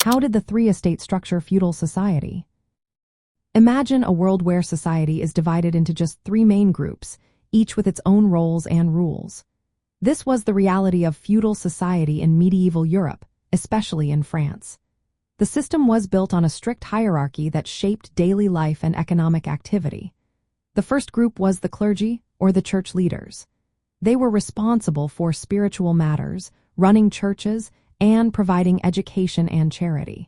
How did the three estates structure feudal society? Imagine a world where society is divided into just three main groups, each with its own roles and rules. This was the reality of feudal society in medieval Europe, especially in France. The system was built on a strict hierarchy that shaped daily life and economic activity. The first group was the clergy, or the church leaders. They were responsible for spiritual matters, running churches, and providing education and charity.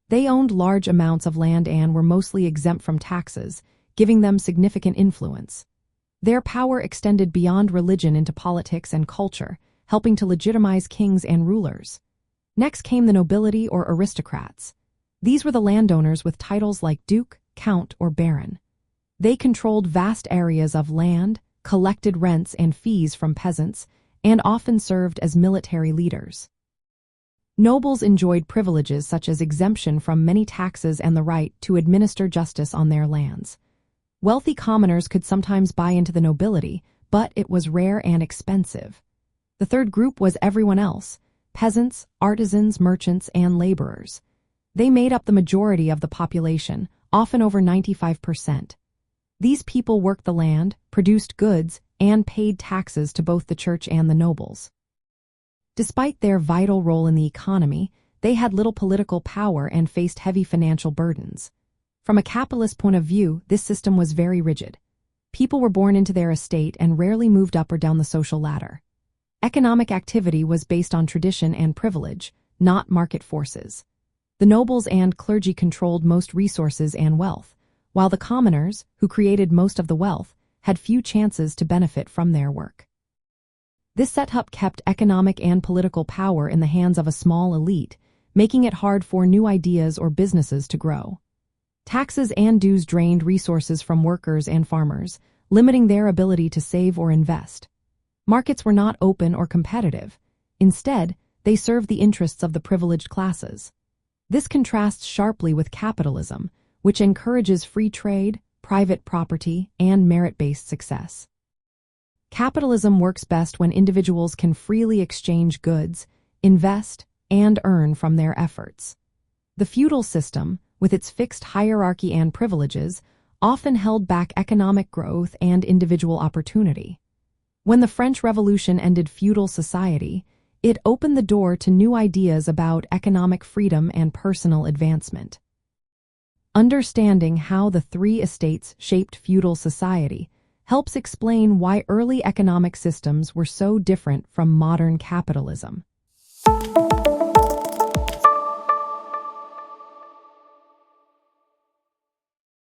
They owned large amounts of land and were mostly exempt from taxes, giving them significant influence. Their power extended beyond religion into politics and culture, helping to legitimize kings and rulers. Next came the nobility or aristocrats. These were the landowners with titles like duke, count, or baron. They controlled vast areas of land, collected rents and fees from peasants, and often served as military leaders. Nobles enjoyed privileges such as exemption from many taxes and the right to administer justice on their lands. Wealthy commoners could sometimes buy into the nobility, but it was rare and expensive. The third group was everyone else: peasants, artisans, merchants, and laborers. They made up the majority of the population, often over 95%. These people worked the land, produced goods, and paid taxes to both the church and the nobles. Despite their vital role in the economy, they had little political power and faced heavy financial burdens. From a capitalist point of view, this system was very rigid. People were born into their estate and rarely moved up or down the social ladder. Economic activity was based on tradition and privilege, not market forces. The nobles and clergy controlled most resources and wealth, while the commoners, who created most of the wealth, had few chances to benefit from their work. This setup kept economic and political power in the hands of a small elite, making it hard for new ideas or businesses to grow. Taxes and dues drained resources from workers and farmers, limiting their ability to save or invest. Markets were not open or competitive. Instead, they served the interests of the privileged classes. This contrasts sharply with capitalism, which encourages free trade, private property, and merit-based success. Capitalism works best when individuals can freely exchange goods, invest, and earn from their efforts. The feudal system, with its fixed hierarchy and privileges, often held back economic growth and individual opportunity. When the French Revolution ended feudal society, it opened the door to new ideas about economic freedom and personal advancement. Understanding how the three estates shaped feudal society helps explain why early economic systems were so different from modern capitalism.